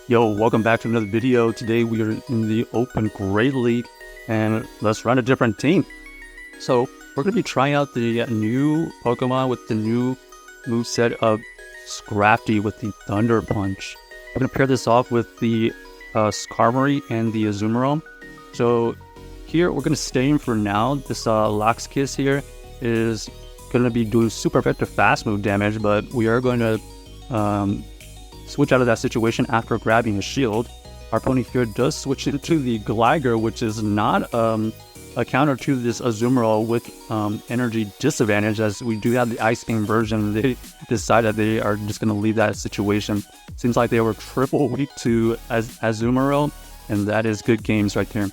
Yo, welcome back to another video. Today we are in the Open Great League and let's run a different team. So we're going to be trying out the new Pokemon with the new moveset of Scrafty with the Thunder Punch. I'm going to pair this off with the Skarmory and the Azumarill. So here we're going to stay in for now. This Loxkiss here is going to be doing super effective fast move damage, but we are going to switch out of that situation after grabbing a shield. Our opponent here does switch into the Gligar, which is not a counter to this Azumarill with energy disadvantage, as we do have the Ice Beam version. They decide that they are just going to leave that situation. Seems like they were triple weak to Azumarill, and that is good games right there.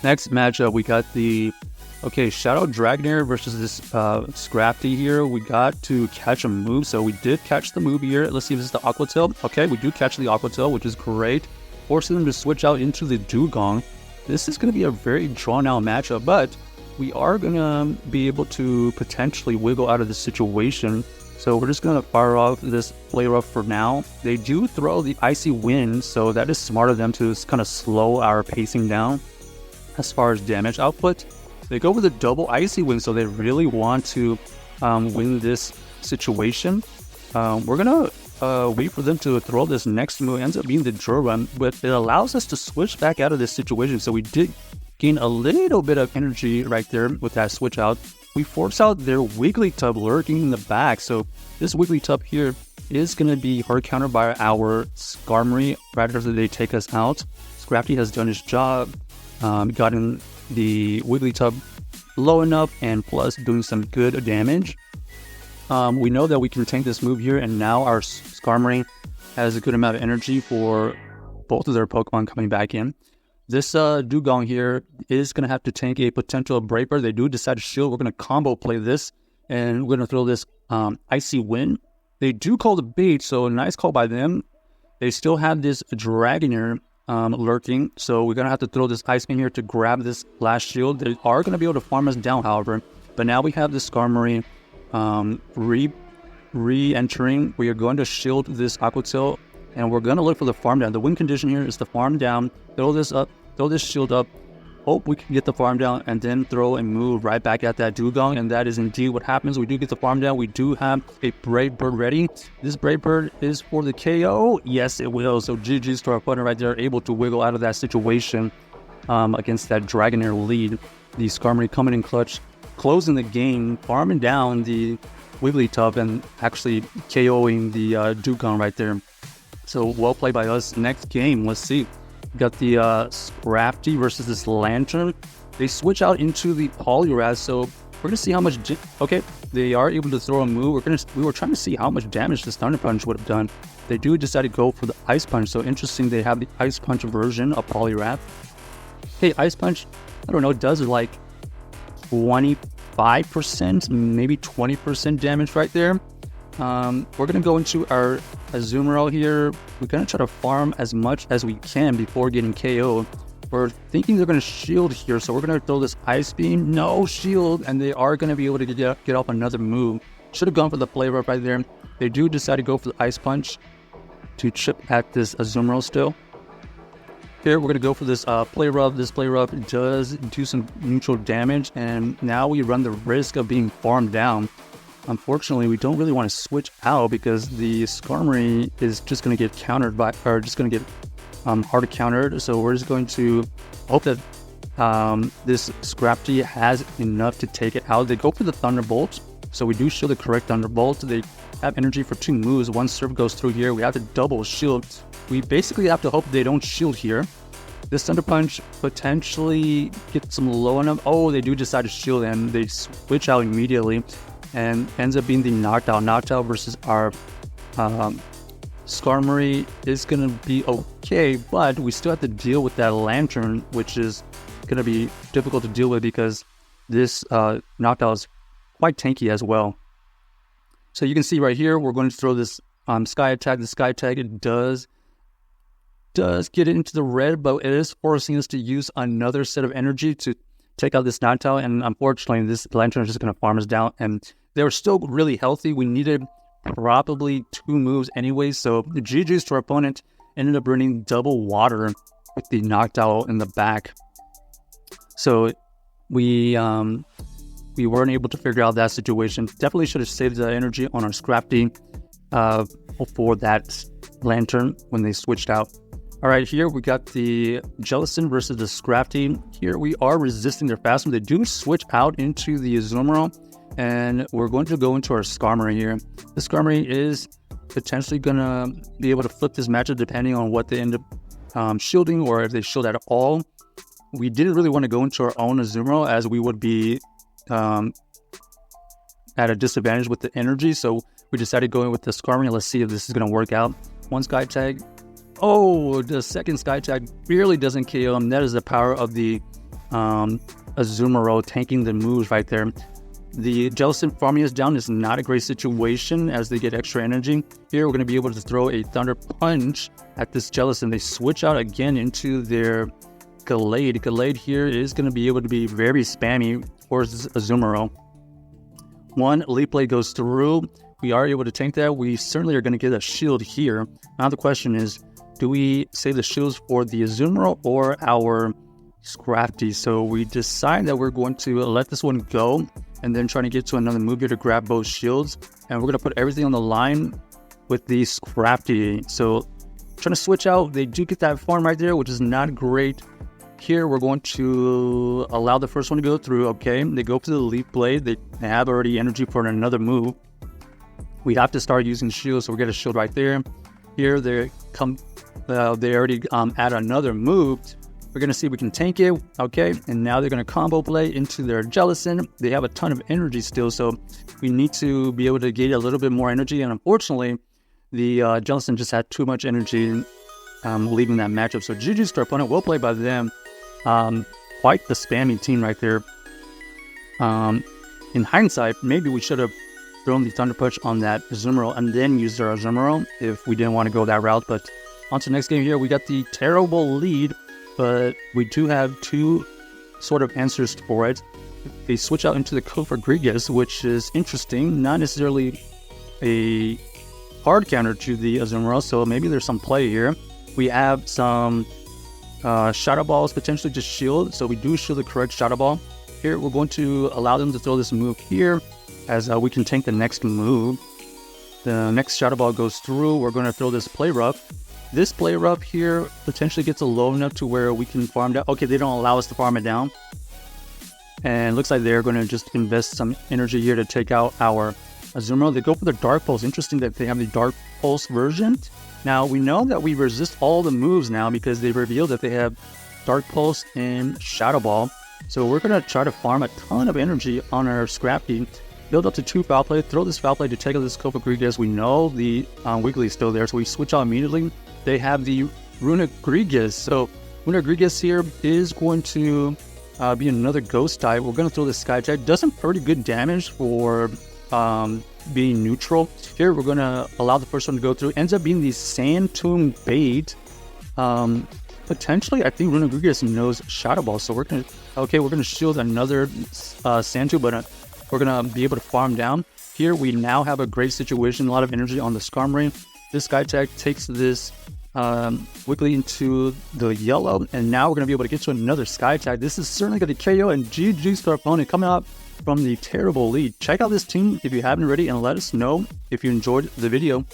Next matchup, we got the Shadow Dragonair versus this Scrafty here. We got to catch a move, so we did catch the move here. Let's see if this is the Aqua Tail. Okay, we do catch the Aqua Tail, which is great. Forcing them to switch out into the Dugong. This is going to be a very drawn-out matchup, but we are going to be able to potentially wiggle out of the situation. So we're just going to fire off this Play Rough for now. They do throw the Icy Wind, so that is smart of them to kind of slow our pacing down as far as damage output. They go with a double Icy Wind, so they really want to win this situation. We're going to wait for them to throw this next move. It ends up being the Drill Run, but it allows us to switch back out of this situation. So we did gain a little bit of energy right there with that switch out. We force out their Wigglytuff lurking in the back. So this Wigglytuff here is going to be hard countered by our Skarmory right after they take us out. Scrafty has done his job, gotten the Wigglytuff low enough and plus doing some good damage. We know that we can tank this move here, and now our Skarmory has a good amount of energy for both of their Pokemon coming back in. This Dugong here is going to have to tank a potential Brave Bird. They do decide to shield. We're going to combo play this, and we're going to throw this Icy Wind. They do call the bait, so a nice call by them. They still have this Dragonair lurking, so we're gonna have to throw this Ice Beam here to grab this last shield. They are gonna be able to farm us down, however, but now we have this Skarmory re-entering. We are going to shield this Aqua Tail, and we're gonna look for the farm down. The win condition here is to farm down, throw this up, throw this shield up, hope we can get the farm down, and then throw and move right back at that Dugong, and that is indeed what happens. We do get the farm down. We do have a Brave Bird ready. This Brave Bird is for the KO. Yes, it will. So GG's to our opponent right there, able to wiggle out of that situation against that Dragonair lead. The Skarmory coming in clutch, closing the game, farming down the Wigglytuff, and actually KOing the Dugong right there. So well played by us. Next game, let's see. Got the Scrafty versus this Lantern. They switch out into the Poliwrath, so we're gonna see how much. Okay, they are able to throw a move. We were trying to see how much damage this Thunder Punch would have done. They do decide to go for the Ice Punch. So interesting. They have the Ice Punch version of Poliwrath. Okay, Ice Punch. I don't know. Does like 25%, maybe 20% damage right there. We're gonna go into our Azumarill here. We're gonna try to farm as much as we can before getting KO. We're thinking they're gonna shield here, so we're gonna throw this Ice Beam. No shield, and they are gonna be able to get off another move. Should have gone for the Play Rough right there. They do decide to go for the Ice Punch to chip at this Azumarill still. Here we're gonna go for this Play Rough. This Play Rough does do some neutral damage, and now we run the risk of being farmed down. Unfortunately, we don't really want to switch out because the Skarmory is just going to get countered by, or just going to get hard countered. So we're just going to hope that this Scrafty has enough to take it out. They go for the Thunderbolt, so we do shield the correct Thunderbolt. They have energy for 2 moves. One serve goes through here. We have to double shield. We basically have to hope they don't shield here. This Thunder Punch potentially gets them low enough. Oh, they do decide to shield, and they switch out immediately. And ends up being the Knockdown. Knockdown versus our Skarmory is going to be okay, but we still have to deal with that Lantern, which is going to be difficult to deal with because this Knockdown is quite tanky as well. So you can see right here, we're going to throw this Sky Attack. The Sky Attack, it does get into the red, but it is forcing us to use another set of energy to take out this Knockdown, and unfortunately, this Lantern is just going to farm us down, and they were still really healthy. We needed probably 2 moves anyway, so the GG's to our opponent, ended up running double water with the Noctowl in the back. So we weren't able to figure out that situation. Definitely should have saved the energy on our Scrafty for that Lantern when they switched out. All right, here we got the Jellicent versus the Scrafty. Here we are resisting their fast move. They do switch out into the Azumarill, and we're going to go into our Skarmory here. The Skarmory is potentially going to be able to flip this matchup depending on what they end up shielding, or if they shield at all. We didn't really want to go into our own Azumarill, as we would be at a disadvantage with the energy, so we decided going with the Skarmory. Let's see if this is going to work out. One Sky Tag. Oh, the second Sky Tag barely doesn't KO him. That is the power of the Azumarill tanking the moves right there. The Jellicent farming us down is not a great situation as they get extra energy. Here we're going to be able to throw a Thunder Punch at this Jellicent. They switch out again into their Gallade. Gallade here is going to be able to be very spammy for Azumarill. One Leaf Blade goes through. We are able to tank that. We certainly are going to get a shield here. Now the question is, do we save the shields for the Azumarill or our Scrafty? So we decide that we're going to let this one go and then trying to get to another move here to grab both shields. And we're going to put everything on the line with the Scrafty. So trying to switch out. They do get that farm right there, which is not great. Here we're going to allow the first one to go through. Okay, they go for the Leaf Blade. They have already energy for another move. We have to start using shields, so we get a shield right there. Here they already add another move. We're going to see if we can tank it. Okay, and now they're going to combo play into their Jellicent. They have a ton of energy still, so we need to be able to get a little bit more energy. And unfortunately, the Jellicent just had too much energy leaving that matchup. So GG's to our opponent. Well played by them. Quite the spammy team right there. In hindsight, maybe we should have thrown the Thunder Punch on that Azumarill and then used our Azumarill if we didn't want to go that route. But on to the next game here, we got the terrible lead, but we do have two sort of answers for it. They switch out into the Cofagrigus, which is interesting, not necessarily a hard counter to the Azumarill, so maybe there's some play here. We have some Shadow Balls potentially just shield, so we do shield the correct Shadow Ball. Here we're going to allow them to throw this move here, as we can tank the next move. The next Shadow Ball goes through. We're going to throw this Play Rough. This Play Rough here potentially gets a low enough to where we can farm down. Okay, they don't allow us to farm it down. And it looks like they're going to just invest some energy here to take out our Azumarill. They go for the Dark Pulse. Interesting that they have the Dark Pulse version. Now, we know that we resist all the moves now because they revealed that they have Dark Pulse and Shadow Ball. So we're going to try to farm a ton of energy on our Scrafty. Build up to 2 Foul Play, throw this Foul Play to take out this Cofagrigus. We know the Wiggly is still there, so we switch out immediately. They have the Runegrigus. So Runegrigus here is going to be another Ghost type. We're going to throw the Sky Tag. Does some pretty good damage for being neutral. Here we're going to allow the first one to go through. Ends up being the Sand Tomb Bait. Potentially, I think Runegrigus knows Shadow Ball, so we're going to shield another Sand Tomb, but we're going to be able to farm down. Here we now have a great situation, a lot of energy on the Skarmory. This Sky Tag takes this Wiggly into the yellow, and now we're going to be able to get to another Sky Tag. This is certainly going to KO, and GG's to our opponent coming up from the terrible lead. Check out this team if you haven't already, and let us know if you enjoyed the video.